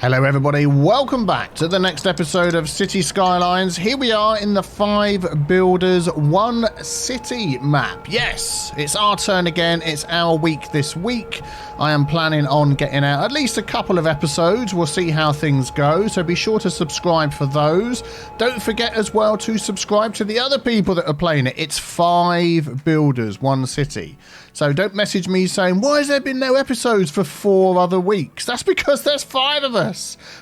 Hello everybody, welcome back to the next episode of City Skylines. Here we are in the 5 Builders 1 City map. Yes, it's our turn again, it's our week this week. I am planning on getting out at least a couple of episodes. We'll see how things go, so be sure to subscribe for those. Don't forget as well to subscribe to the other people that are playing it. It's 5 Builders 1 City. So don't message me saying, why has there been no episodes for 4 other weeks? That's because there's 5 of us.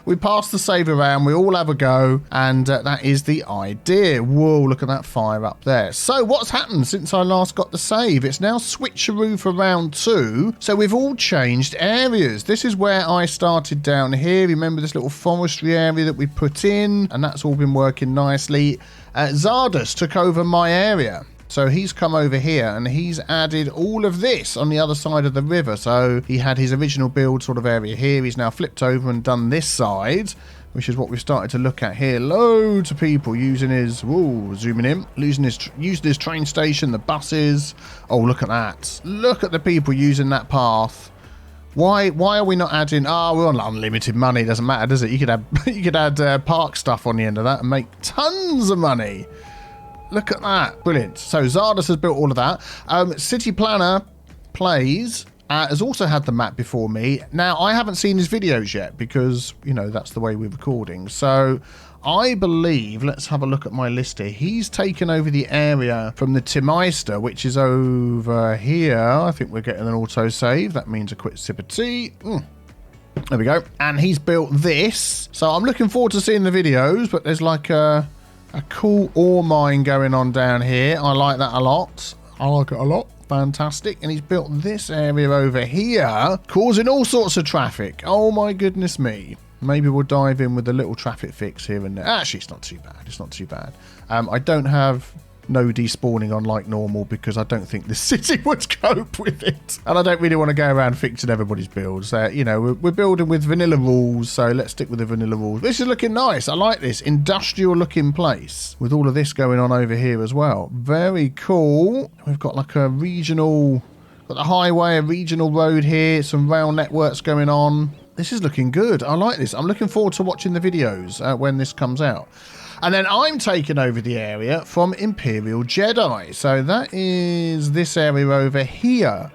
We pass the save around, we all have a go, and that is the idea. Whoa, look at that fire up there. So what's happened since I last got the save? It's now Switcheroo for round 2. So we've all changed areas. This is where I started down here. Remember this little forestry area that we put in? And that's all been working nicely. Zardas took over my area. So he's come over here and he's added all of this on the other side of the river. So he had his original build sort of area here. He's now flipped over and done this side, which is what we've started to look at here. Loads of people using his, whoa, zooming in, using his train station, the buses. Oh, look at that. Look at the people using that path. Why are we not adding, we're on unlimited money. Doesn't matter, does it? You could add park stuff on the end of that and make tons of money. Look at that. Brilliant. So Zardas has built all of that. City Planner Plays has also had the map before me. Now, I haven't seen his videos yet because, you know, that's the way we're recording. So I believe, let's have a look at my list here. He's taken over the area from the Timeister, which is over here. I think we're getting an autosave. That means a quick sip of tea. There we go. And he's built this. So I'm looking forward to seeing the videos, but there's like a cool ore mine going on down here. I like that a lot. I like it a lot. Fantastic. And he's built this area over here, causing all sorts of traffic. Oh my goodness me. Maybe we'll dive in with a little traffic fix here and there. Actually, it's not too bad. It's not too bad. I don't have no despawning on like normal because I don't think the city would cope with it. And I don't really want to go around fixing everybody's builds. You know, we're building with vanilla rules, so let's stick with the vanilla rules. This is looking nice. I like this industrial looking place with all of this going on over here as well. Very cool. We've got like a regional, got the highway, a regional road here, some rail networks going on. This is looking good. I like this. I'm looking forward to watching the videos when this comes out. And then I'm taking over the area from Imperial Jedi. So that is this area over here.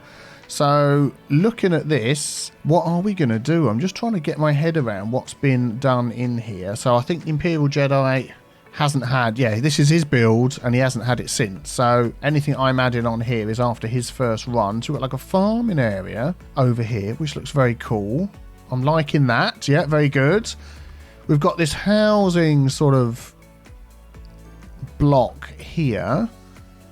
So looking at this, what are we going to do? I'm just trying to get my head around what's been done in here. So I think Imperial Jedi hasn't had, yeah, this is his build and he hasn't had it since. So anything I'm adding on here is after his first run. So we've got like a farming area over here, which looks very cool. I'm liking that. Yeah, very good. We've got this housing sort of block here.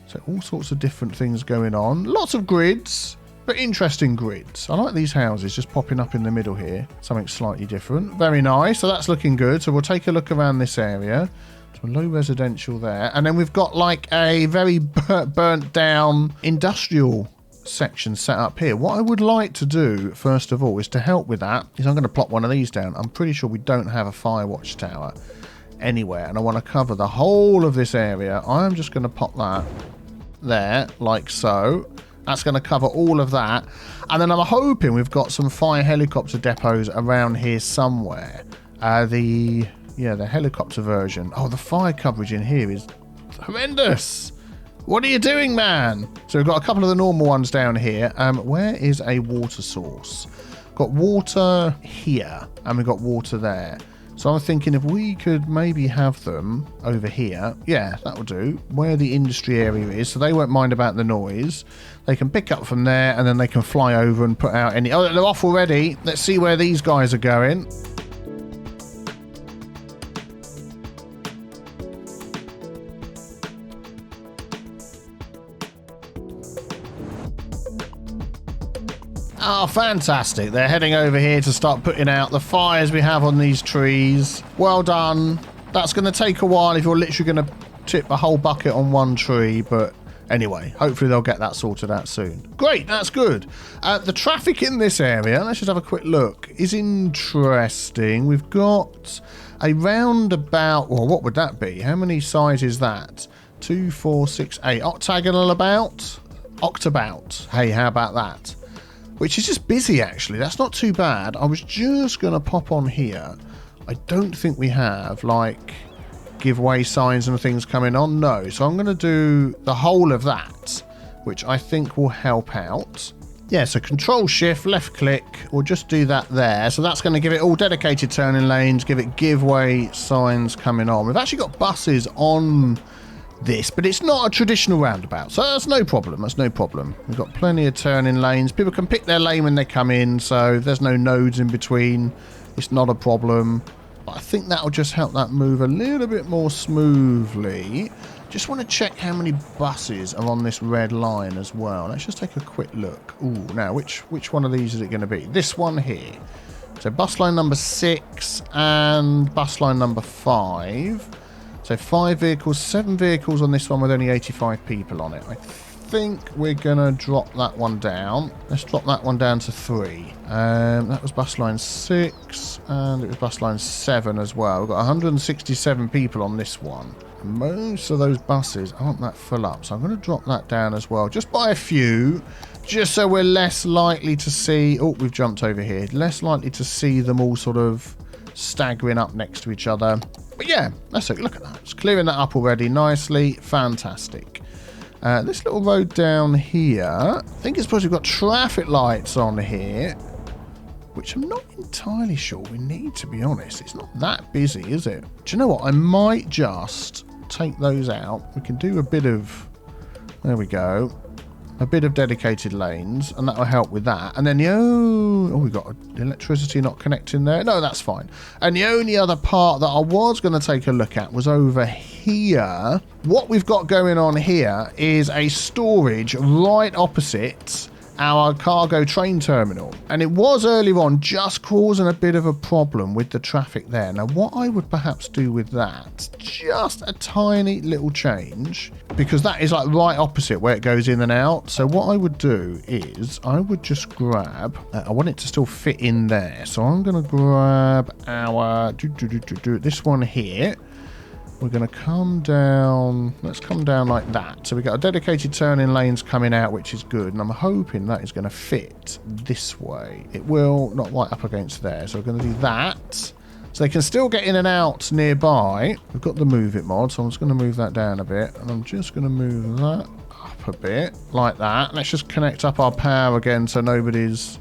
So all sorts of different things going on. Lots of grids, but interesting grids. I like these houses just popping up in the middle here. Something slightly different. Very nice. So that's looking good. So we'll take a look around this area. So low residential there. And then we've got like a very burnt down industrial section set up here. What I would like to do first of all is to help with that is I'm going to plop one of these down. I'm pretty sure we don't have a fire watch tower anywhere and I want to cover the whole of this area. I'm just going to pop that there like so. That's going to cover all of that, and then I'm hoping we've got some fire helicopter depots around here somewhere. The helicopter version. Oh, the fire coverage in here is horrendous. What are you doing, man? So we've got a couple of the normal ones down here. Where is a water source? Got water here, and we've got water there. So I'm thinking if we could maybe have them over here. Yeah, that will do. Where the industry area is, so they won't mind about the noise. They can pick up from there, and then they can fly over and put out any... Oh, they're off already. Let's see where these guys are going. Oh, fantastic. They're heading over here to start putting out the fires we have on these trees. Well done. That's going to take a while if you're literally going to tip a whole bucket on one tree, but anyway, hopefully they'll get that sorted out soon. Great, that's good. The traffic in this area, let's just have a quick look, is interesting. We've got a roundabout, well, what would that be? How many sides is that? 2, 4, 6, 8. Octagonal about? Octabout. Hey, how about that? which is just busy actually. That's not too bad. I was just going to pop on here. I don't think we have like giveaway signs and things coming on. No. So I'm going to do the whole of that, which I think will help out. Yeah, so control shift, left click, we'll just do that there. So that's going to give it all dedicated turning lanes, give it giveaway signs coming on. We've actually got buses on this, but it's not a traditional roundabout, so that's no problem. That's no problem. We've got plenty of turning lanes. People can pick their lane when they come in, so there's no nodes in between. It's not a problem. But I think that'll just help that move a little bit more smoothly. Just want to check how many buses are on this red line as well. Let's just take a quick look. Ooh, now which one of these is it going to be? This one here. So bus line number 6 and bus line number 5. So 5 vehicles, 7 vehicles on this one with only 85 people on it. I think we're going to drop that one down. Let's drop that one down to 3. That was bus line 6 and it was bus line 7 as well. We've got 167 people on this one. Most of those buses aren't that full up, so I'm going to drop that down as well, just by a few, just so we're less likely to see... Oh, we've jumped over here. Less likely to see them all sort of staggering up next to each other. But yeah, let's look at that. It's clearing that up already nicely. Fantastic. This little road down here, I think it's because we've got traffic lights on here, which I'm not entirely sure we need, to be honest. It's not that busy, is it? Do you know what? I might just take those out. We can do a bit of... There we go. A bit of dedicated lanes, and that will help with that. And then the... Oh, we've got electricity not connecting there. No, that's fine. And the only other part that I was going to take a look at was over here. What we've got going on here is a storage right opposite our cargo train terminal, and it was earlier on just causing a bit of a problem with the traffic there. Now what I would perhaps do with that, just a tiny little change, because that is like right opposite where it goes in and out. So what I would do is I would just grab, I want it to still fit in there, so I'm going to grab our this one here. We're going to come down, let's come down like that. So we've got a dedicated turning lanes coming out, which is good. And I'm hoping that is going to fit this way. It will, not right up against there. So we're going to do that. So they can still get in and out nearby. We've got the move it mod, so I'm just going to move that down a bit. And I'm just going to move that up a bit, like that. Let's just connect up our power again so nobody's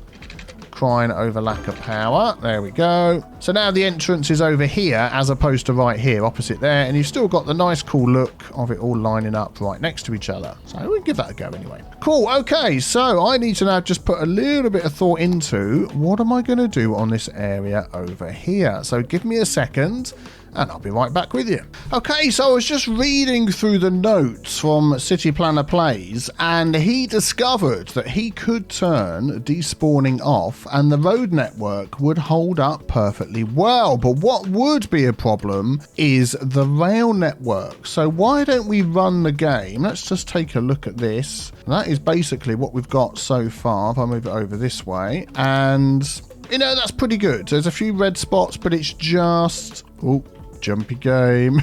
crying over lack of power. There we go. So now the entrance is over here as opposed to right here opposite there, and you've still got the nice cool look of it all lining up right next to each other. So we'll give that a go anyway. Cool. Okay, so I need to now just put a little bit of thought into what am I going to do on this area over here. So give me a second and I'll be right back with you. Okay, so I was just reading through the notes from City Planner Plays, and he discovered that he could turn despawning off and the road network would hold up perfectly well. But what would be a problem is the rail network. So why don't we run the game? Let's just take a look at this. That is basically what we've got so far. If I move it over this way, and you know, that's pretty good. There's a few red spots, but it's just... Oh, jumpy game.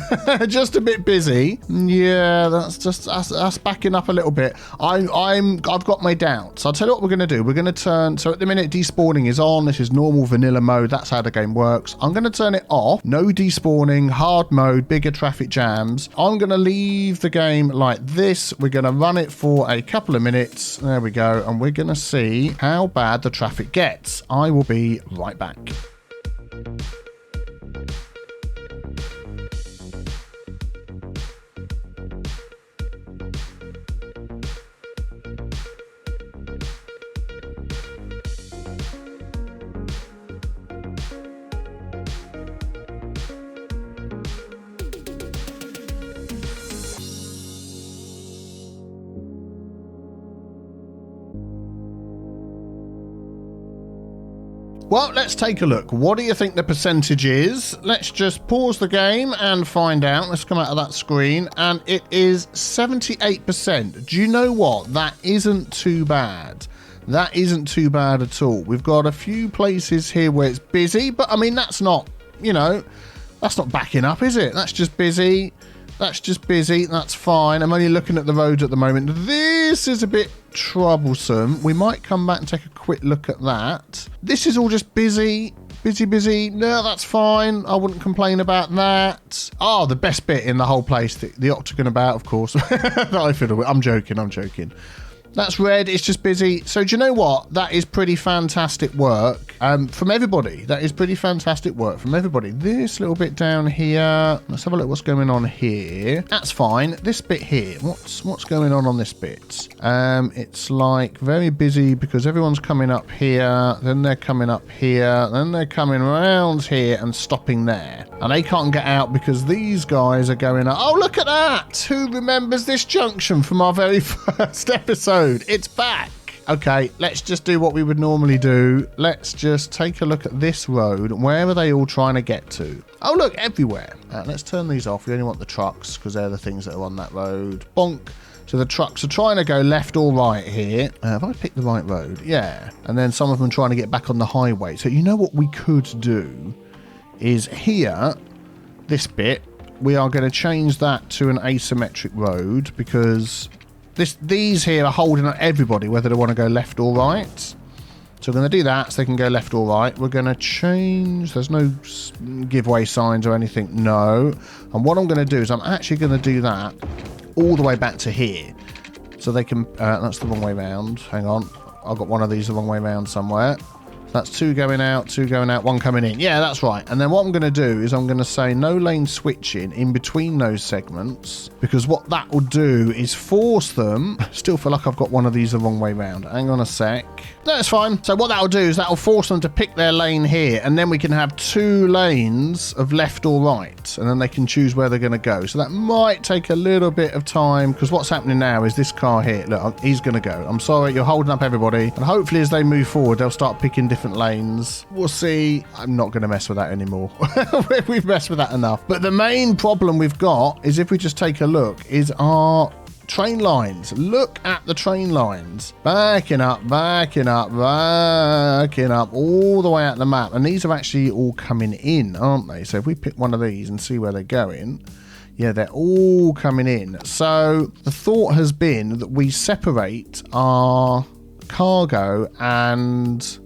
Just a bit busy. Yeah, that's just us backing up a little bit. I've got my doubts. I'll tell you what we're going to do. We're going to turn... So at the minute, despawning is on. This is normal vanilla mode. That's how the game works. I'm going to turn it off. No despawning, hard mode, bigger traffic jams. I'm going to leave the game like this. We're going to run it for a couple of minutes. There we go. And we're going to see how bad the traffic gets. I will be right back. Well, let's take a look. What do you think the percentage is? Let's just pause the game and find out. Let's come out of that screen. And it is 78%. Do you know what? That isn't too bad. That isn't too bad at all. We've got a few places here where it's busy, but I mean, that's not, you know, that's not backing up, is it? That's just busy. That's just busy. That's fine. I'm only looking at the roads at the moment. This This is a bit troublesome. We might come back and take a quick look at that. This is all just busy. Busy. No, that's fine. I wouldn't complain about that. Oh, the best bit in the whole place, the octagon about, of course. That I fiddle with. I'm joking. That's red. It's just busy. So do you know what? That is pretty fantastic work from everybody. That is pretty fantastic work from everybody. This little bit down here. Let's have a look what's going on here. That's fine. This bit here. What's going on this bit? It's like very busy because everyone's coming up here. Then they're coming up here. Then they're coming around here and stopping there. And they can't get out because these guys are going up. Oh, look at that. Who remembers this junction from our very first episode? It's back. Okay, let's just do what we would normally do. Let's just take a look at this road. Where are they all trying to get to? Oh, look, everywhere. Let's turn these off. We only want the trucks because they're the things that are on that road. Bonk. So the trucks are trying to go left or right here. Have I picked the right road? Yeah. And then some of them trying to get back on the highway. So you know what we could do is here, this bit, we are going to change that to an asymmetric road because these here are holding up everybody, whether they want to go left or right. So we're going to do that so they can go left or right. We're going to change. There's no giveaway signs or anything. No. And what I'm going to do is I'm actually going to do that all the way back to here. So they can... that's the wrong way round. Hang on. I've got one of these the wrong way round somewhere. That's two going out, one coming in. Yeah, that's right. And then what I'm going to do is I'm going to say no lane switching in between those segments, because what that will do is force them... Still feel like I've got one of these the wrong way round. Hang on a sec. No, it's fine. So what that'll do is that'll force them to pick their lane here, and then we can have two lanes of left or right, and then they can choose where they're going to go. So that might take a little bit of time, because what's happening now is this car here. Look, he's going to go. I'm sorry, you're holding up everybody. And hopefully as they move forward, they'll start picking different lanes. We'll see. I'm not going to mess with that anymore. We've messed with that enough. But the main problem we've got is, if we just take a look, is our train lines. Look at the train lines. Backing up all the way out the map. And these are actually all coming in, aren't they? So if we pick one of these and see where they're going, yeah, they're all coming in. So the thought has been that we separate our cargo and...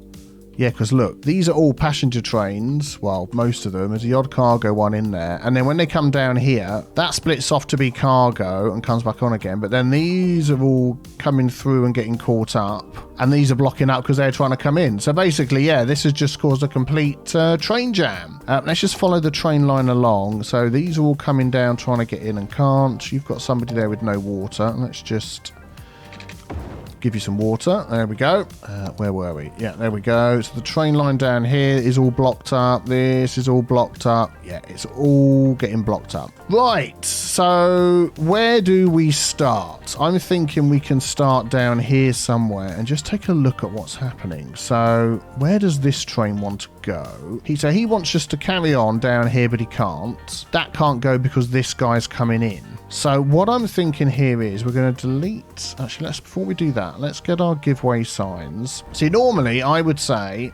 Yeah, because look, these are all passenger trains. Well, most of them. There's the odd cargo one in there. And then when they come down here, that splits off to be cargo and comes back on again. But then these are all coming through and getting caught up. And these are blocking up because they're trying to come in. So basically, yeah, this has just caused a complete train jam. Let's just follow the train line along. So these are all coming down trying to get in and can't. You've got somebody there with no water. Let's just... give you some water. There we go. Where were we? Yeah, there we go. So the train line down here is all blocked up. This is all blocked up. Yeah, it's all getting blocked up. Right. So where do we start? I'm thinking we can start down here somewhere and just take a look at what's happening. So where does this train want to go? He wants just to carry on down here, but he can't. That can't go because this guy's coming in. So what I'm thinking here is we're going to delete... Actually, before we do that, let's get our giveaway signs. See, normally I would say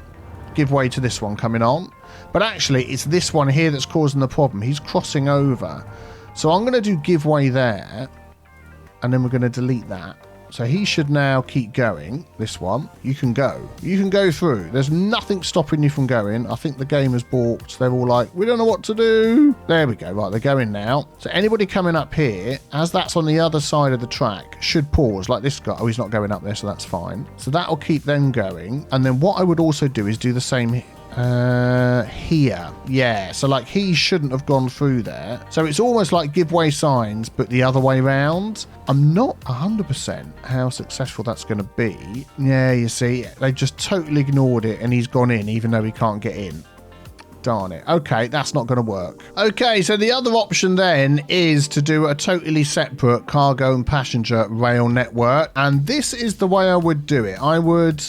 give way to this one coming on. But actually, it's this one here that's causing the problem. He's crossing over. So I'm going to do give way there. And then we're going to delete that. So he should now keep going. This one. You can go. You can go through. There's nothing stopping you from going. I think the game has balked. They're all like, we don't know what to do. There we go. Right, they're going now. So anybody coming up here, as that's on the other side of the track, should pause. Like this guy. Oh, he's not going up there, so that's fine. So that'll keep them going. And then what I would also do is do the same here. Yeah, so like he shouldn't have gone through there. So it's almost like give way signs, but the other way round. I'm not 100% how successful that's going to be. Yeah, you see, they just totally ignored it and he's gone in even though he can't get in. Darn it. Okay, that's not going to work. Okay, so the other option then is to do a totally separate cargo and passenger rail network. And this is the way I would do it. I would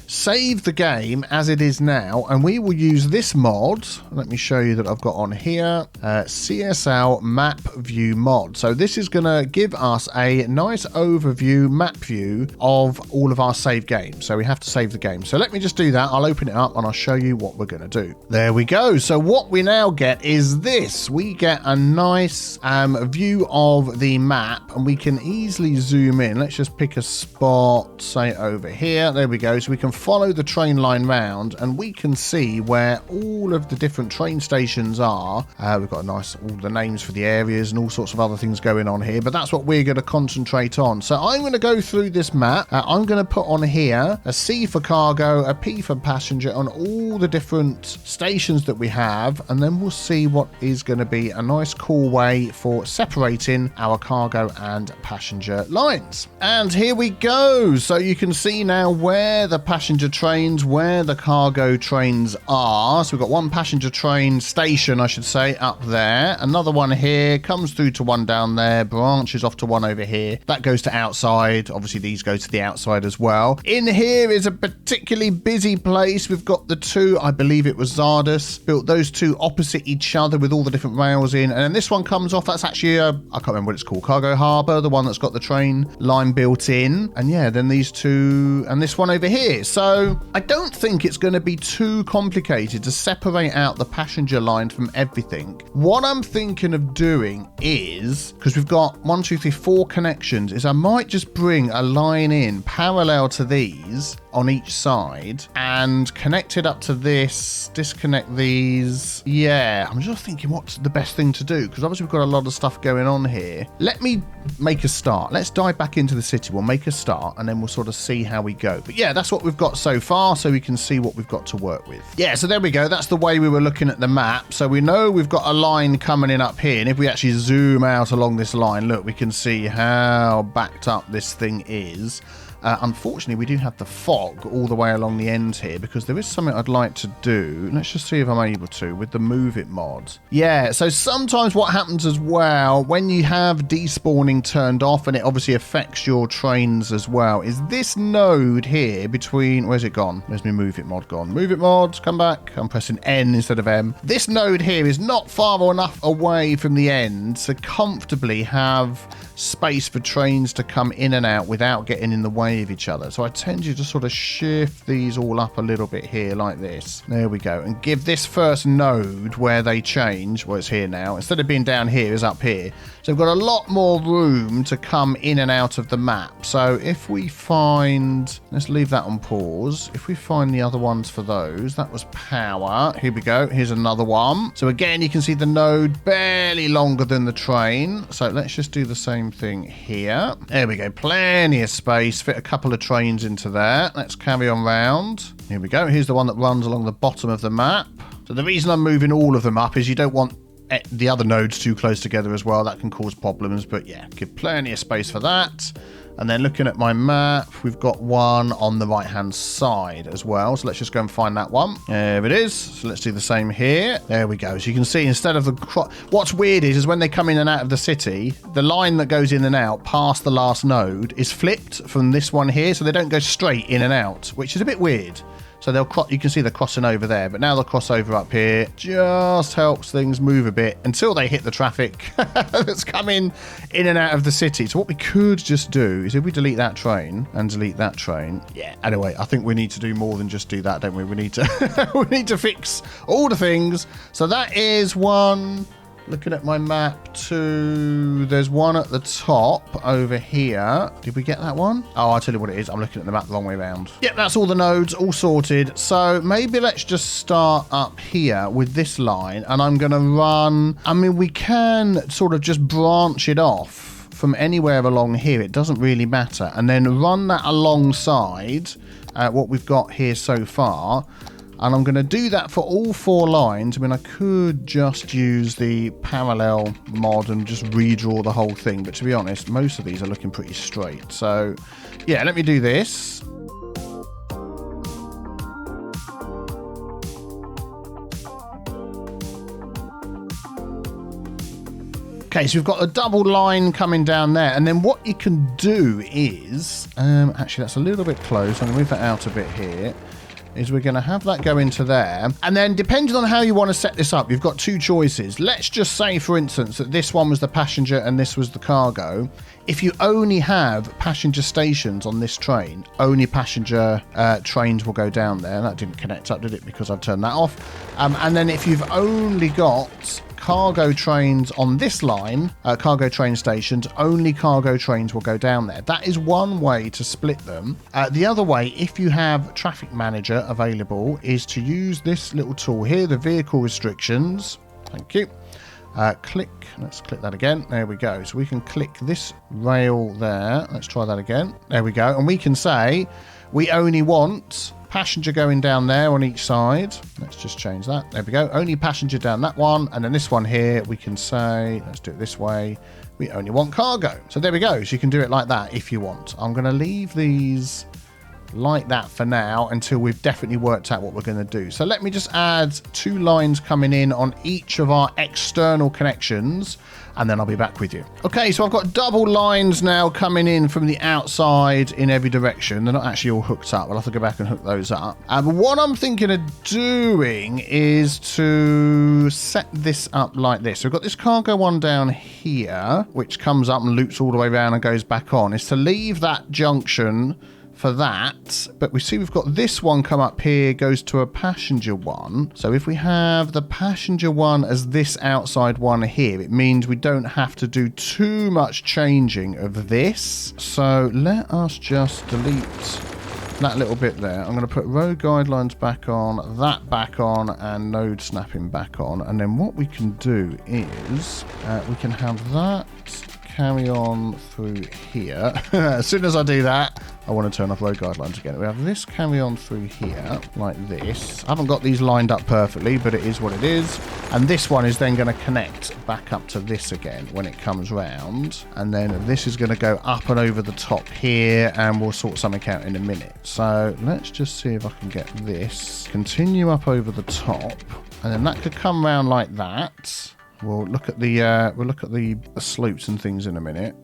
save the game as it is now, and we will use this mod. Let me show you that I've got on here, CSL map view mod. So this is going to give us a nice overview map view of all of our save games. So we have to save the game. So let me just do that. I'll open it up and I'll show you what we're going to do. There we go. So what we now get is this. We get a nice view of the map, and we can easily zoom in. Let's just pick a spot, say over here. There we go. So we can follow the train line round, and we can see where all of the different train stations are. We've got all the names for the areas and all sorts of other things going on here, but that's what we're going to concentrate on. So I'm going to go through this map. I'm going to put on here a C for cargo, a P for passenger on all the different stations that we have, and then we'll see what is going to be a nice cool way for separating our cargo and passenger lines. And here we go. So you can see now where the passenger trains, where the cargo trains are. So we've got one passenger train station, I should say, up there. Another one here, comes through to one down there, branches off to one over here. That goes to outside. Obviously, these go to the outside as well. In here is a particularly busy place. We've got the two, I believe it was Zardas, built those two opposite each other with all the different rails in. And then this one comes off. That's actually I can't remember what it's called, Cargo Harbour, the one that's got the train line built in. And yeah, then these two and this one over here. So I don't think it's going to be too complicated to separate out the passenger line from everything. What I'm thinking of doing is, because we've got 1, 2, 3, 4 connections, is I might just bring a line in parallel to these on each side and connect it up to this, disconnect these. Yeah, I'm just thinking what's the best thing to do, because obviously we've got a lot of stuff going on here. Let me make a start. Let's dive back into the city. We'll make a start and then we'll sort of see how we go. But yeah, that's what we've got so far, so we can see what we've got to work with. Yeah, so there we go. That's the way we were looking at the map. So we know we've got a line coming in up here, and if we actually zoom out along this line, look, we can see how backed up this thing is. Unfortunately, we do have the fog all the way along the ends here, because there is something I'd like to do. Let's just see if I'm able to with the Move It mod. Yeah, so sometimes what happens as well, when you have despawning turned off, and it obviously affects your trains as well, is this node here between... Where's it gone? Where's my Move It mod gone? Move It mod, come back. I'm pressing N instead of M. This node here is not far enough away from the end to comfortably have space for trains to come in and out without getting in the way of each other. So I tend to just sort of shift these all up a little bit here like this. There we go. And give this first node where they change, well, it's here now, instead of being down here, is up here. So we've got a lot more room to come in and out of the map. So if we find, let's leave that on pause. If we find the other ones for those, that was power. Here we go. Here's another one. So again, you can see the node barely longer than the train. So let's just do the same thing here. There we go. Plenty of space. Fit a couple of trains into there. Let's carry on round. Here we go. Here's the one that runs along the bottom of the map. So the reason I'm moving all of them up is you don't want the other nodes too close together as well. That can cause problems, but yeah, give plenty of space for that. And then looking at my map, we've got one on the right hand side as well. So let's just go and find that one. There it is. So let's do the same here. There we go. So you can see instead of the... What's weird is when they come in and out of the city, the line that goes in and out past the last node is flipped from this one here. So they don't go straight in and out, which is a bit weird. So you can see they're crossing over there, but now they'll cross over up here. Just helps things move a bit until they hit the traffic that's coming in and out of the city. So what we could just do is if we delete that train and delete that train. Yeah, anyway, I think we need to do more than just do that, don't we? We need to we need to fix all the things. So that is one. Looking at my map too, there's one at the top over here. Did we get that one? Oh, I'll tell you what it is. I'm looking at the map the wrong way around. Yep, that's all the nodes, all sorted. So maybe let's just start up here with this line, and I'm going to run... I mean, we can sort of just branch it off from anywhere along here. It doesn't really matter. And then run that alongside what we've got here so far. And I'm going to do that for all 4 lines. I mean, I could just use the parallel mod and just redraw the whole thing. But to be honest, most of these are looking pretty straight. So, yeah, let me do this. Okay, so we've got a double line coming down there. And then what you can do is... actually, that's a little bit close. I'm going to move that out a bit here. Is we're going to have that go into there. And then depending on how you want to set this up, you've got two choices. Let's just say, for instance, that this one was the passenger and this was the cargo. If you only have passenger stations on this train, only passenger trains will go down there. That didn't connect up, did it? Because I've turned that off. And then if you've only got cargo trains on this line, cargo train stations, only cargo trains will go down there. That is one way to split them. The other way, if you have traffic manager available, is to use this little tool here, the vehicle restrictions. Thank you. Let's click that again. There we go. So we can click this rail there. Let's try that again. There we go. And we can say we only want passenger going down there on each side. Let's just change that. There we go. Only passenger down that one. And then this one here, we can say, let's do it this way. We only want cargo. So there we go. So you can do it like that if you want. I'm going to leave these like that for now until we've definitely worked out what we're going to do. So let me just add 2 lines coming in on each of our external connections, and then I'll be back with you. Okay, so I've got double lines now coming in from the outside in every direction. They're not actually all hooked up. I'll have to go back and hook those up. But what I'm thinking of doing is to set this up like this. So we've got this cargo one down here, which comes up and loops all the way around and goes back on. Is to leave that junction for that, but we see we've got this one come up here, goes to a passenger one. So if we have the passenger one as this outside one here, it means we don't have to do too much changing of this. So let us just delete that little bit there. I'm going to put road guidelines back on, that back on, and node snapping back on. And then what we can do is we can have that carry on through here. As soon as I do that, I want to turn off road guidelines again. We have this carry on through here, like this. I haven't got these lined up perfectly, but it is what it is. And this one is then going to connect back up to this again when it comes round. And then this is going to go up and over the top here, and we'll sort something out in a minute. So let's just see if I can get this. Continue up over the top, and then that could come round like that. We'll look at the slopes and things in a minute.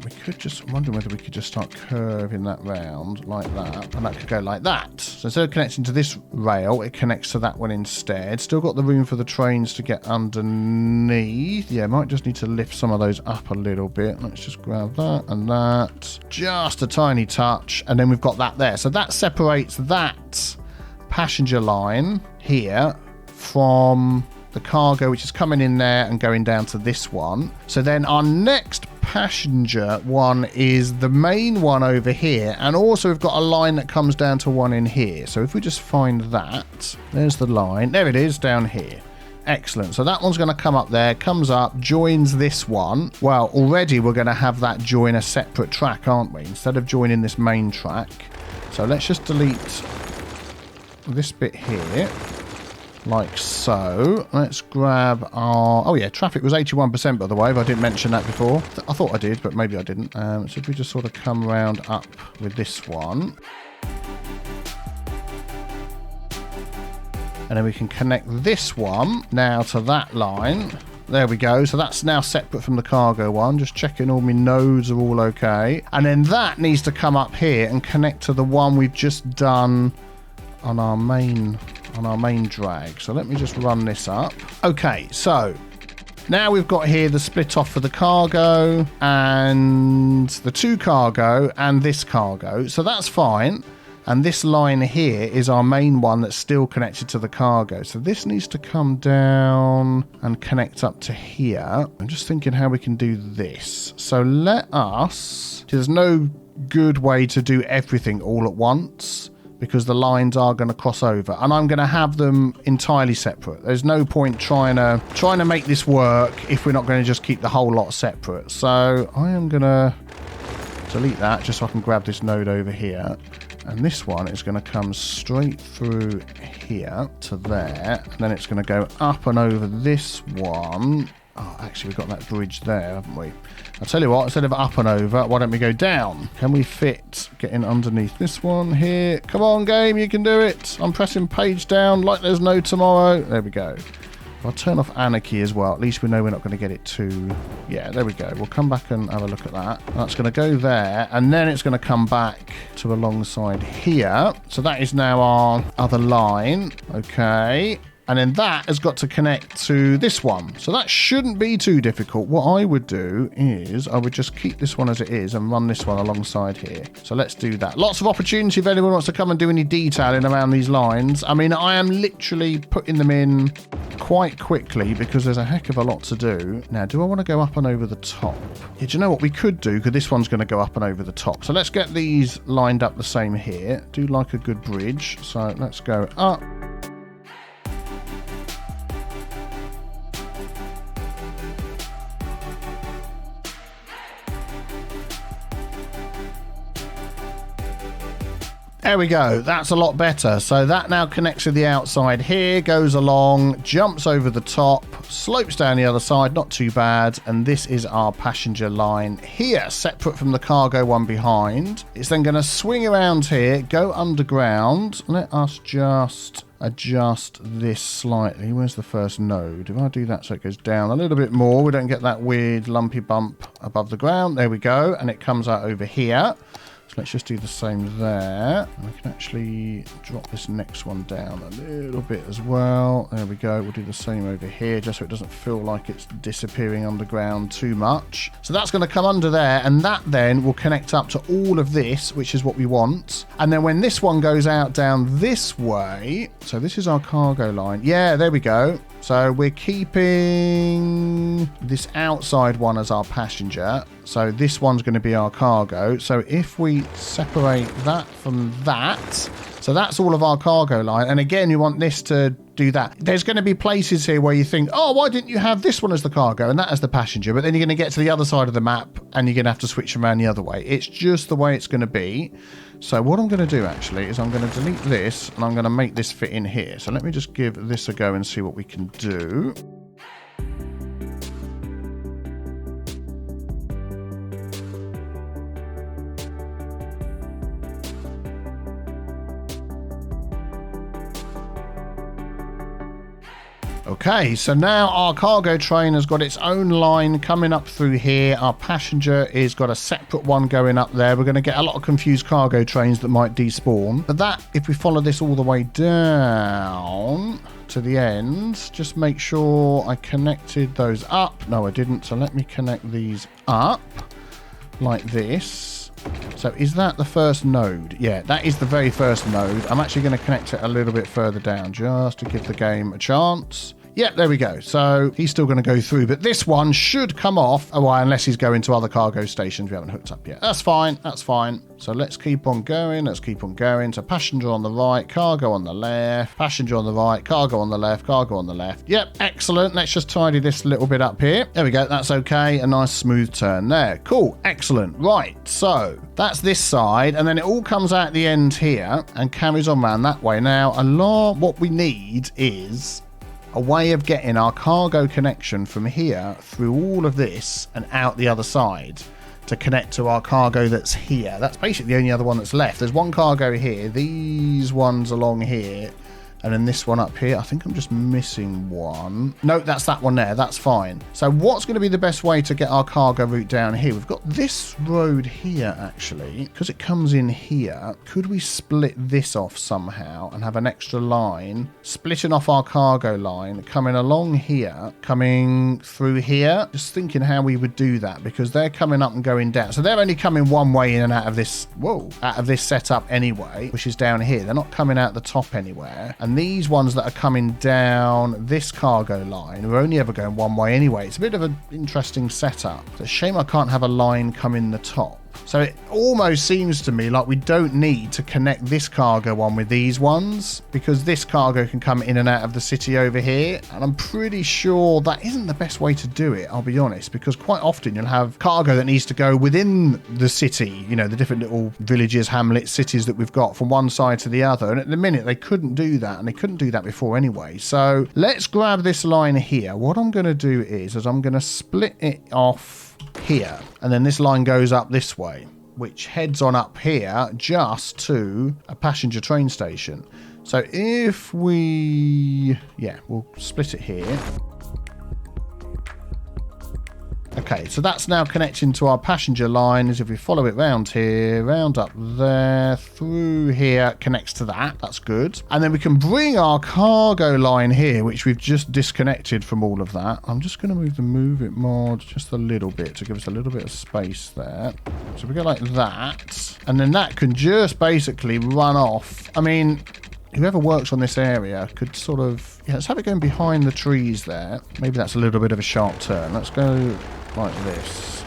We could just, I'm wondering whether we could just start curving that round like that, and that could go like that. So instead of connecting to this rail, it connects to that one instead. Still got the room for the trains to get underneath. Yeah, might just need to lift some of those up a little bit. Let's just grab that and that. Just a tiny touch, and then we've got that there. So that separates that passenger line here from the cargo, which is coming in there and going down to this one. So then our next passenger one is the main one over here, and also we've got a line that comes down to one in here. So if we just find that, there's the line, there it is down here. Excellent. So that one's going to come up there, comes up, joins this one. Well, already we're going to have that join a separate track, aren't we, instead of joining this main track. So let's just delete this bit here, like so. Let's grab our... Oh yeah, traffic was 81%, by the way, if I didn't mention that before. I thought I did, but maybe I didn't. So if we just sort of come round up with this one. And then we can connect this one now to that line. There we go. So that's now separate from the cargo one. Just checking all my nodes are all okay. And then that needs to come up here and connect to the one we've just done on our main drag. So let me just run this up. Okay, so now we've got here the split off for the cargo and the 2 cargo and this cargo. So that's fine. And this line here is our main one that's still connected to the cargo. So this needs to come down and connect up to here. I'm just thinking how we can do this. So let us... There's no good way to do everything all at once, because the lines are going to cross over, and I'm going to have them entirely separate. There's no point trying to make this work if we're not going to just keep the whole lot separate. So I am going to delete that just so I can grab this node over here. And this one is going to come straight through here to there, and then it's going to go up and over this one. Oh, actually, we've got that bridge there, haven't we? I'll tell you what, instead of up and over, why don't we go down? Can we fit getting underneath this one here? Come on, game, you can do it. I'm pressing page down like there's no tomorrow. There we go. I'll turn off anarchy as well. At least we know we're not going to get it too... Yeah, there we go. We'll come back and have a look at that. That's going to go there, and then it's going to come back to alongside here. So that is now our other line. Okay. And then that has got to connect to this one. So that shouldn't be too difficult. What I would do is I would just keep this one as it is and run this one alongside here. So let's do that. Lots of opportunity if anyone wants to come and do any detailing around these lines. I mean, I am literally putting them in quite quickly because there's a heck of a lot to do. Now, do I want to go up and over the top? Yeah, do you know what we could do? Because this one's going to go up and over the top. So let's get these lined up the same here. Do like a good bridge. So let's go up. There we go. That's a lot better. So that now connects to the outside here, goes along, jumps over the top, slopes down the other side, not too bad. And this is our passenger line here, separate from the cargo one behind. It's then going to swing around here, go underground. Let us just adjust this slightly. Where's the first node? If I do that so it goes down a little bit more, we don't get that weird lumpy bump above the ground. There we go. And it comes out over here. So let's just do the same there. And we can actually drop this next one down a little bit as well. There we go. We'll do the same over here just so it doesn't feel like it's disappearing underground too much. So that's going to come under there, and that then will connect up to all of this, which is what we want. And then when this one goes out down this way, so this is our cargo line. Yeah, there we go. So we're keeping this outside one as our passenger. So this one's going to be our cargo. So if we separate that from that, so that's all of our cargo line. And again, you want this to do that. There's going to be places here where you think, oh, why didn't you have this one as the cargo and that as the passenger? But then you're going to get to the other side of the map and you're going to have to switch around the other way. It's just the way it's going to be. So what I'm going to do actually is I'm going to delete this and I'm going to make this fit in here. So let me just give this a go and see what we can do. Okay, so now our cargo train has got its own line coming up through here. Our passenger is got a separate one going up there. We're going to get a lot of confused cargo trains that might despawn. But that, if we follow this all the way down to the end, just make sure I connected those up. No, I didn't. So let me connect these up like this. So is that the first node? Yeah, that is the very first node. I'm actually going to connect it a little bit further down just to give the game a chance. Yep, there we go. So he's still going to go through, but this one should come off. Oh, well, unless he's going to other cargo stations we haven't hooked up yet. That's fine. That's fine. So let's keep on going. Let's keep on going. So passenger on the right, cargo on the left, passenger on the right, cargo on the left, cargo on the left. Yep, excellent. Let's just tidy this little bit up here. There we go. That's okay. A nice smooth turn there. Cool. Excellent. Right. So that's this side. And then it all comes out the end here and carries on around that way. Now, what we need is a way of getting our cargo connection from here through all of this and out the other side to connect to our cargo that's here. That's basically the only other one that's left. There's one cargo here, these ones along here, and then this one up here. I think I'm just missing one. No, that's that one there. That's fine. So what's going to be the best way to get our cargo route down here? We've got this road here, actually, because it comes in here. Could we split this off somehow and have an extra line splitting off our cargo line, coming along here, coming through here? Just thinking how we would do that, because they're coming up and going down. So they're only coming one way in and out of this, out of this setup anyway, which is down here. They're not coming out the top anywhere. And these ones that are coming down this cargo line are only ever going one way anyway. It's a bit of an interesting setup. It's a shame I can't have a line come in the top. So it almost seems to me like we don't need to connect this cargo one with these ones, because this cargo can come in and out of the city over here. And I'm pretty sure that isn't the best way to do it, I'll be honest, because quite often you'll have cargo that needs to go within the city, you know, the different little villages, hamlets, cities that we've got from one side to the other. And at the minute they couldn't do that, and they couldn't do that before anyway. So let's grab this line here. What I'm going to do is I'm going to split it off here, and then this line goes up this way, which heads on up here just to a passenger train station. So if we... yeah, we'll split it here. Okay, so that's now connecting to our passenger line. As if we follow it round here, round up there, through here, connects to that. That's good. And then we can bring our cargo line here, which we've just disconnected from all of that. I'm just going to move the move it mod just a little bit to give us a little bit of space there. So we go like that. And then that can just basically run off. I mean, whoever works on this area could sort of... yeah, let's have it going behind the trees there. Maybe that's a little bit of a sharp turn. Let's go like this.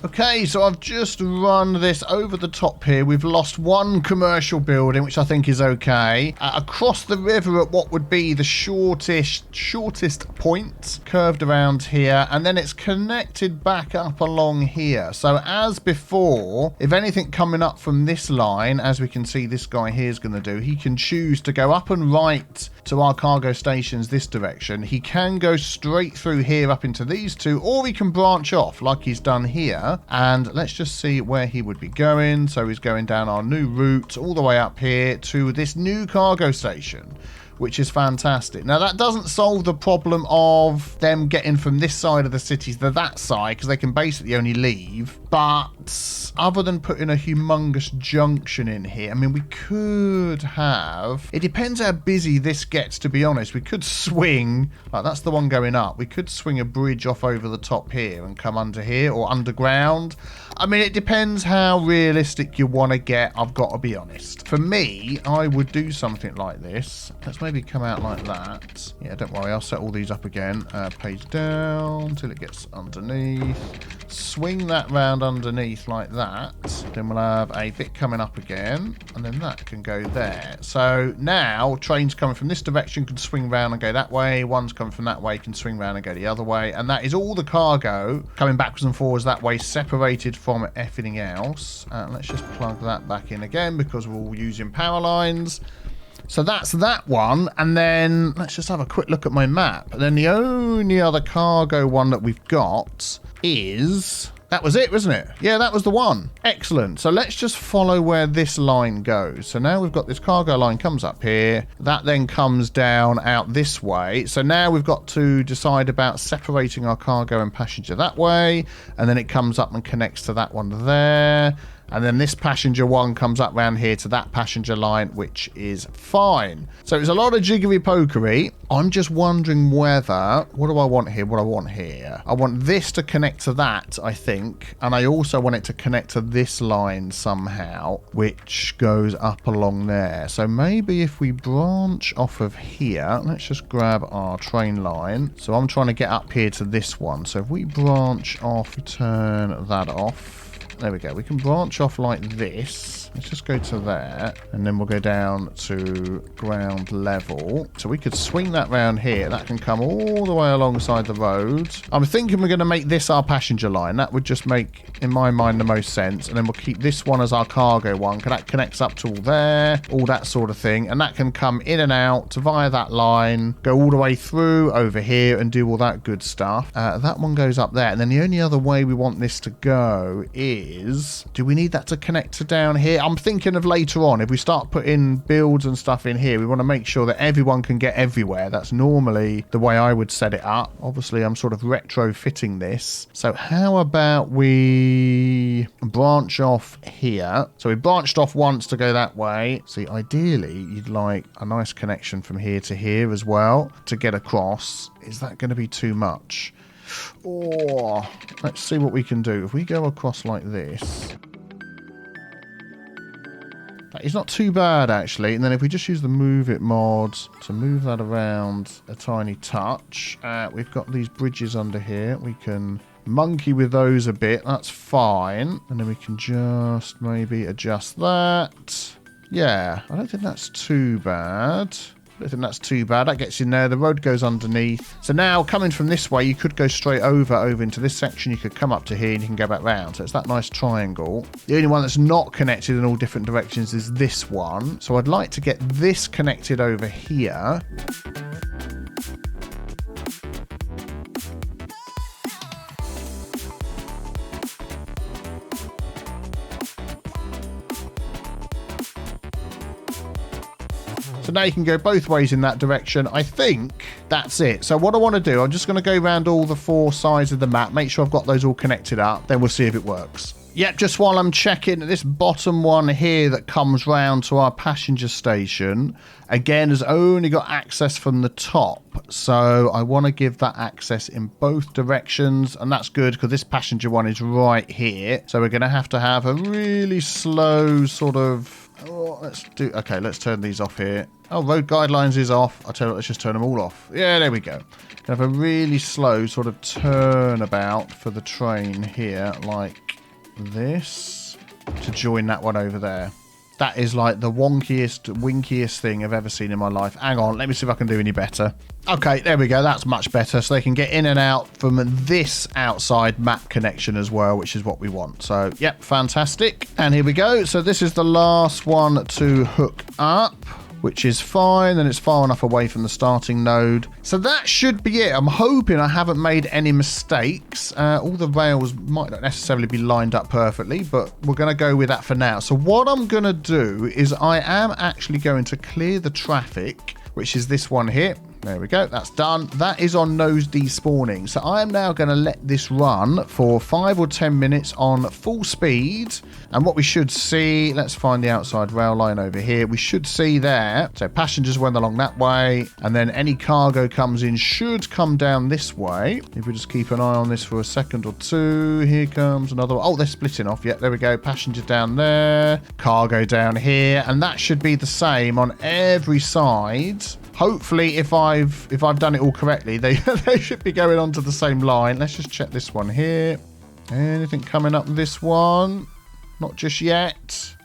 Okay, so I've just run this over the top here. We've lost one commercial building, which I think is okay. Across the river at what would be the shortest point, curved around here, and then it's connected back up along here. So as before, if anything coming up from this line, as we can see this guy here is going to do, he can choose to go up and right to our cargo stations this direction. He can go straight through here up into these two, or he can branch off like he's done here. And let's just see where he would be going. So he's going down our new route all the way up here to this new cargo station, which is fantastic. Now, that doesn't solve the problem of them getting from this side of the city to that side, because they can basically only leave. But other than putting a humongous junction in here, I mean, we could have... it depends how busy this gets, to be honest. We could swing... like, that's the one going up. We could swing a bridge off over the top here and come under here, or underground. I mean, it depends how realistic you want to get, I've got to be honest. For me, I would do something like this. Let's maybe come out like that. Yeah, don't worry, I'll set all these up again. Page down till it gets underneath. Swing that round underneath like that. Then we'll have a bit coming up again, and then that can go there. So now trains coming from this direction can swing round and go that way. Ones coming from that way can swing round and go the other way. And that is all the cargo coming backwards and forwards that way, separated from everything else. Let's just plug that back in again because we're all using power lines. So that's that one, and then let's just have a quick look at my map. And then the only other cargo one that we've got is... that was it, wasn't it? Yeah, that was the one. Excellent. So let's just follow where this line goes. So now we've got this cargo line comes up here. That then comes down out this way. So now we've got to decide about separating our cargo and passenger that way. And then it comes up and connects to that one there. And then this passenger one comes up round here to that passenger line, which is fine. So it's a lot of jiggery-pokery. I'm just wondering whether... what do I want here? What do I want here? I want this to connect to that, I think. And I also want it to connect to this line somehow, which goes up along there. So maybe if we branch off of here, let's just grab our train line. So I'm trying to get up here to this one. So if we branch off, turn that off. There we go. We can branch off like this. Let's just go to there. And then we'll go down to ground level. So we could swing that round here. That can come all the way alongside the road. I'm thinking we're going to make this our passenger line. That would just make, in my mind, the most sense. And then we'll keep this one as our cargo one. That connects up to all there. All that sort of thing. And that can come in and out via that line. Go all the way through over here and do all that good stuff. That one goes up there. And then the only other way we want this to go is... do we need that to connect to down here? I'm thinking of later on, if we start putting builds and stuff in here, we want to make sure that everyone can get everywhere. That's normally the way I would set it up. Obviously, I'm sort of retrofitting this. So how about we branch off here? So we branched off once to go that way. See, ideally, you'd like a nice connection from here to here as well to get across. Is that going to be too much? Or let's see what we can do. If we go across like this, that is not too bad actually. And then if we just use the move it mod to move that around a tiny touch, we've got these bridges under here. We can monkey with those a bit. That's fine. And then we can just maybe adjust that. Yeah, I don't think that's too bad. don't think that's too bad. That gets in there. The road goes underneath. So now coming from this way, you could go straight over into this section. You could come up to here and you can go back round. So it's that nice triangle. The only one that's not connected in all different directions is this one. So I'd like to get this connected over here. So now you can go both ways in that direction. I think that's it. So what I want to do, I'm just going to go around all the 4 sides of the map, make sure I've got those all connected up, then we'll see if it works. Yep, just while I'm checking, this bottom one here that comes round to our passenger station, again, has only got access from the top. So I want to give that access in both directions, and that's good because this passenger one is right here. So we're going to have a really slow sort of... Oh, let's turn these off here. Oh, road guidelines is off. I'll tell you what, let's just turn them all off. Yeah, there we go. Have a really slow sort of turnabout for the train here, like this, to join that one over there. That is like the winkiest thing I've ever seen in my life. Hang on, let me see if I can do any better. Okay, there we go. That's much better. So they can get in and out from this outside map connection as well, which is what we want. So, yep, fantastic. And here we go. So this is the last one to hook up, which is fine, and it's far enough away from the starting node. So that should be it. I'm hoping I haven't made any mistakes. All the rails might not necessarily be lined up perfectly, but we're going to go with that for now. So what I'm going to do is I am actually going to clear the traffic, which is this one here. There we go. That's done. That is on nose despawning. So I am now going to let this run for 5 or 10 minutes on full speed. And what we should see, let's find the outside rail line over here. We should see there. So passengers went along that way. And then any cargo comes in should come down this way. If we just keep an eye on this for a second or two. Here comes another one. Oh, they're splitting off. Yeah, there we go. Passenger down there. Cargo down here. And that should be the same on every side. Hopefully, if I've done it all correctly, they should be going onto the same line. Let's just check this one here. Anything coming up this one? Not just yet.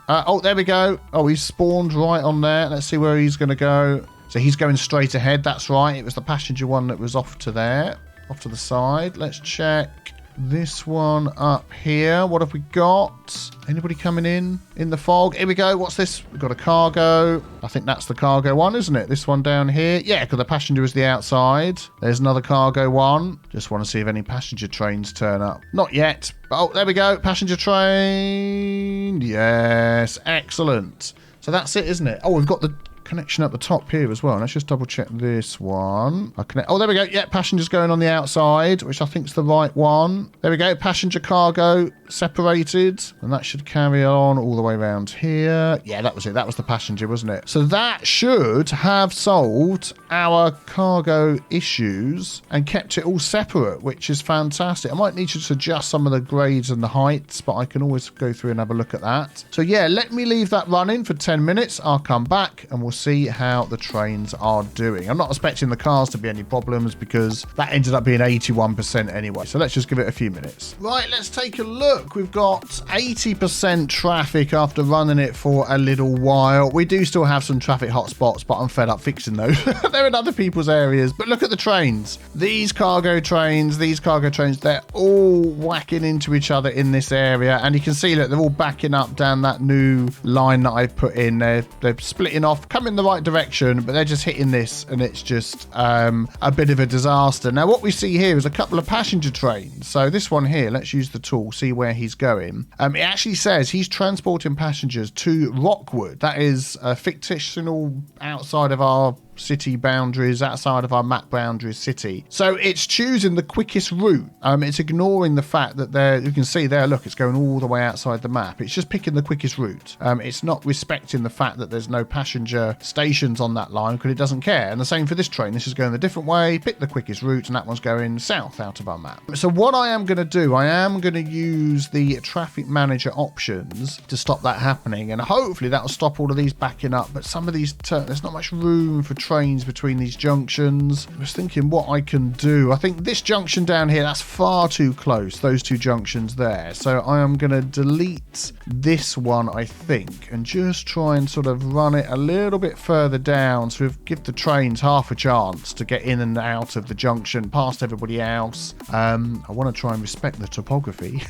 Oh, there we go. Oh, he's spawned right on there. Let's see where he's going to go. So he's going straight ahead. That's right. It was the passenger one that was off to there, off to the side. Let's check this one up here. What have we got? Anybody coming in the fog? Here we go. What's this? We've got a cargo. I think that's the cargo one, isn't it? This one down here. Yeah, because the passenger is the outside. There's another cargo one. Just want to see if any passenger trains turn up. Not yet. Oh, there we go. Passenger train. Yes. Excellent. So that's it, isn't it? Oh, we've got the connection at the top here as well. Let's just double check this one. Oh, there we go. Yeah, passengers going on the outside, which I think is the right one. There we go. Passenger cargo separated, and that should carry on all the way around here. Yeah, that was it. That was the passenger, wasn't it? So that should have solved our cargo issues and kept it all separate, which is fantastic. I might need to adjust some of the grades and the heights, but I can always go through and have a look at that. So yeah, let me leave that running for 10 minutes. I'll come back and we'll see how the trains are doing. I'm not expecting the cars to be any problems because that ended up being 81% anyway. So let's just give it a few minutes. Right, let's take a look. We've got 80% traffic after running it for a little while. We do still have some traffic hotspots, but I'm fed up fixing those. They're in other people's areas. But look at the trains. These cargo trains, they're all whacking into each other in this area. And you can see that they're all backing up down that new line that I've put in. They're splitting off, coming the right direction, but they're just hitting this, and it's just a bit of a disaster. Now, what we see here is a couple of passenger trains. So this one here, let's use the tool, see where he's going. It actually says he's transporting passengers to Rockwood. That is a fictional outside of our city boundaries, outside of our map boundaries city. So it's choosing the quickest route. It's ignoring the fact that you can see there, look, it's going all the way outside the map. It's just picking the quickest route. It's not respecting the fact that there's no passenger stations on that line because it doesn't care. And the same for this train. This is going a different way, pick the quickest route, and that one's going south out of our map. So what I am going to do, I am going to use the traffic manager options to stop that happening, and hopefully that will stop all of these backing up. But some of these there's not much room for trains between these junctions. I was thinking what I can do. I think this junction down here, that's far too close, those two junctions there. So I am going to delete this one, I think, and just try and sort of run it a little bit further down to give the trains half a chance to get in and out of the junction past everybody else. I want to try and respect the topography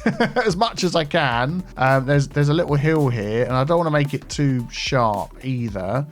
as much as I can. There's a little hill here, and I don't want to make it too sharp either.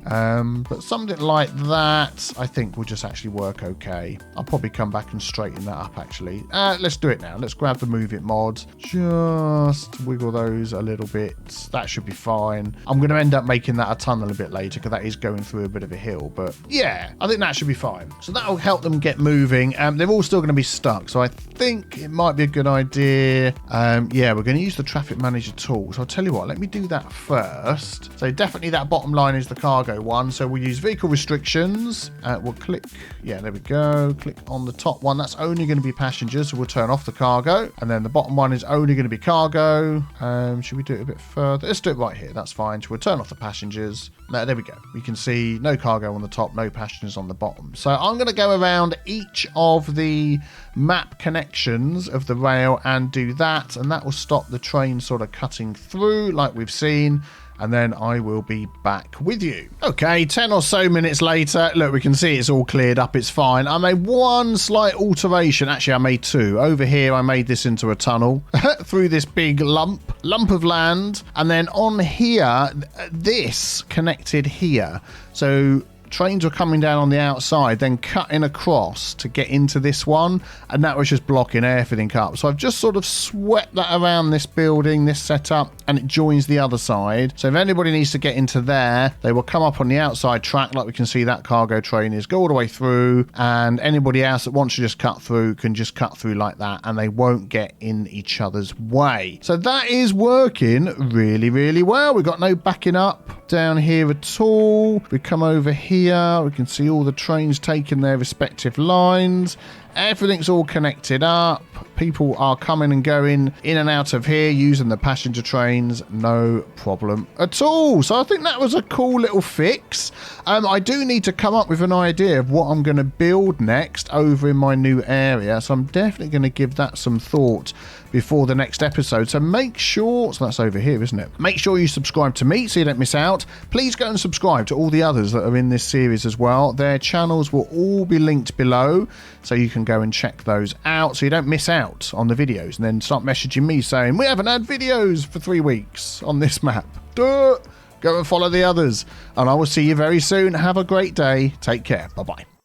But something like that, I think will just actually work okay. I'll probably come back and straighten that up actually. Let's do it now. Let's grab the Move It mod. Just wiggle those a little bit. That should be fine. I'm going to end up making that a tunnel a bit later because that is going through a bit of a hill. But yeah, I think that should be fine. So that'll help them get moving. They're all still going to be stuck. So I think it might be a good idea. Yeah, we're going to use the traffic manager tool. So I'll tell you what, let me do that first. So definitely that bottom line is the cargo one. So we'll use vehicle restrictions. We'll click. Yeah, there we go. Click on the top one. That's only going to be passengers. So we'll turn off the cargo. And then the bottom one is only going to be cargo. Should we do it a bit further? Let's do it right here. That's fine. So we'll turn off the passengers. There we go. You can see no cargo on the top, no passengers on the bottom. So I'm going to go around each of the map connections of the rail and do that. And that will stop the train sort of cutting through like we've seen. And then I will be back with you. Okay, 10 or so minutes later, look, we can see it's all cleared up. It's fine. I made one slight alteration. Actually, I made two. Over here, I made this into a tunnel through this big lump of land. And then on here, this connected here. So trains were coming down on the outside, then cutting across to get into this one, and that was just blocking everything up. So I've just sort of swept that around this building, this setup, and it joins the other side. So if anybody needs to get into there, they will come up on the outside track, like we can see that cargo train is, go all the way through, and anybody else that wants to just cut through can just cut through like that, and they won't get in each other's way. So that is working really, really well. We've got no backing up down here at all. We come over here, we can see all the trains taking their respective lines. Everything's all connected up. People are coming and going in and out of here using the passenger trains, no problem at all. So I think that was a cool little fix. I do need to come up with an idea of what I'm going to build next over in my new area. So I'm definitely going to give that some thought before the next episode. So make sure, so that's over here, isn't it? Make sure you subscribe to me so you don't miss out. Please go and subscribe to all the others that are in this series as well. Their channels will all be linked below, so you can go and check those out so you don't miss out on the videos and then start messaging me saying, we haven't had videos for 3 weeks on this map. Duh! Go and follow the others. And I will see you very soon. Have a great day. Take care. Bye-bye.